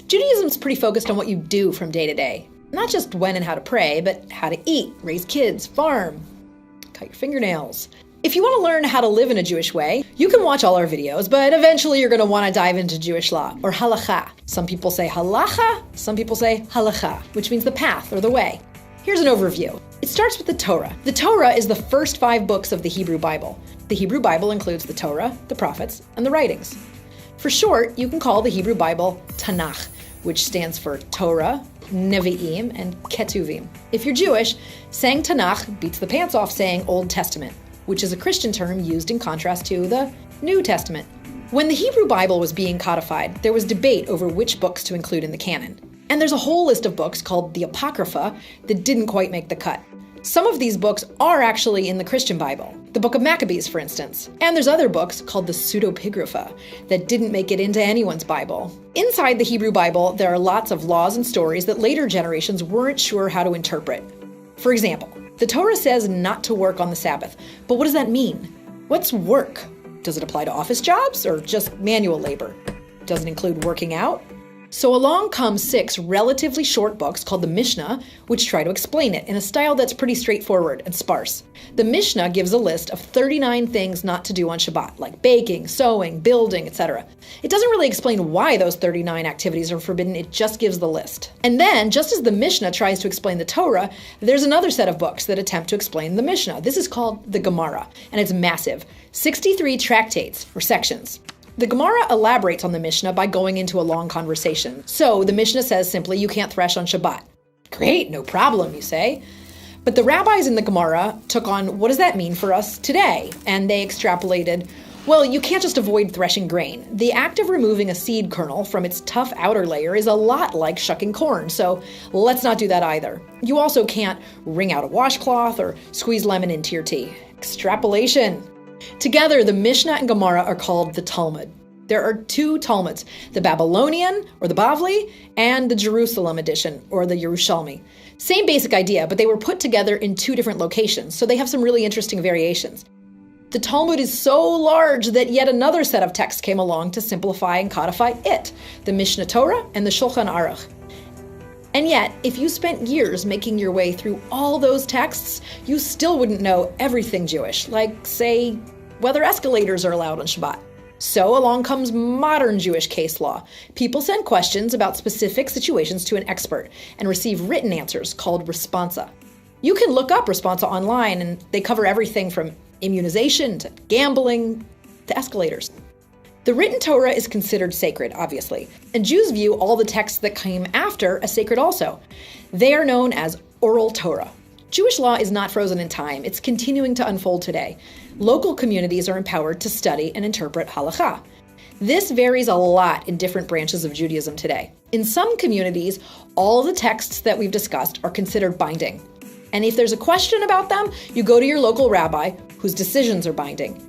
Judaism's pretty focused on what you do from day to day. Not just when and how to pray, but how to eat, raise kids, farm, cut your fingernails. If you want to learn how to live in a Jewish way, you can watch all our videos, but eventually you're going to want to dive into Jewish law, or Halacha. Some people say Halacha, some people say Halacha, which means the path or the way. Here's an overview. It starts with the Torah. The Torah is the first 5 books of the Hebrew Bible. The Hebrew Bible includes the Torah, the prophets, and the writings. For short, you can call the Hebrew Bible Tanakh, which stands for Torah, Nevi'im, and Ketuvim. If you're Jewish, saying Tanakh beats the pants off saying Old Testament, which is a Christian term used in contrast to the New Testament. When the Hebrew Bible was being codified, there was debate over which books to include in the canon. And there's a whole list of books called the Apocrypha that didn't quite make the cut. Some of these books are actually in the Christian Bible, the Book of Maccabees, for instance. And there's other books called the Pseudepigrapha that didn't make it into anyone's Bible. Inside the Hebrew Bible, there are lots of laws and stories that later generations weren't sure how to interpret. For example, the Torah says not to work on the Sabbath, but what does that mean? What's work? Does it apply to office jobs or just manual labor? Does it include working out? So along come 6 relatively short books called the Mishnah, which try to explain it in a style that's pretty straightforward and sparse. The Mishnah gives a list of 39 things not to do on Shabbat, like baking, sewing, building, etc. It doesn't really explain why those 39 activities are forbidden, it just gives the list. And then, just as the Mishnah tries to explain the Torah, there's another set of books that attempt to explain the Mishnah. This is called the Gemara, and it's massive. 63 tractates, or sections. The Gemara elaborates on the Mishnah by going into a long conversation. So the Mishnah says simply, you can't thresh on Shabbat. Great, no problem, you say. But the rabbis in the Gemara took on, what does that mean for us today? And they extrapolated, well, you can't just avoid threshing grain. The act of removing a seed kernel from its tough outer layer is a lot like shucking corn, so let's not do that either. You also can't wring out a washcloth or squeeze lemon into your tea. Extrapolation. Together, the Mishnah and Gemara are called the Talmud. There are 2 Talmuds, the Babylonian, or the Bavli, and the Jerusalem edition, or the Yerushalmi. Same basic idea, but they were put together in 2 different locations, so they have some really interesting variations. The Talmud is so large that yet another set of texts came along to simplify and codify it, the Mishnah Torah and the Shulchan Aruch. And yet, if you spent years making your way through all those texts, you still wouldn't know everything Jewish, like, say, whether escalators are allowed on Shabbat. So along comes modern Jewish case law. People send questions about specific situations to an expert and receive written answers called responsa. You can look up responsa online, and they cover everything from immunization to gambling to escalators. The written Torah is considered sacred, obviously, and Jews view all the texts that came after as sacred also. They are known as oral Torah. Jewish law is not frozen in time. It's continuing to unfold today. Local communities are empowered to study and interpret Halacha. This varies a lot in different branches of Judaism today. In some communities, all the texts that we've discussed are considered binding. And if there's a question about them, you go to your local rabbi, whose decisions are binding.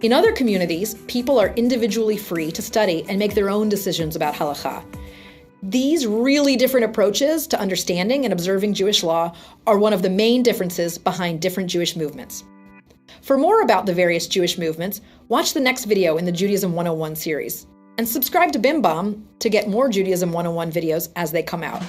In other communities, people are individually free to study and make their own decisions about Halacha. These really different approaches to understanding and observing Jewish law are one of the main differences behind different Jewish movements. For more about the various Jewish movements, watch the next video in the Judaism 101 series, and subscribe to Bim Bam to get more Judaism 101 videos as they come out.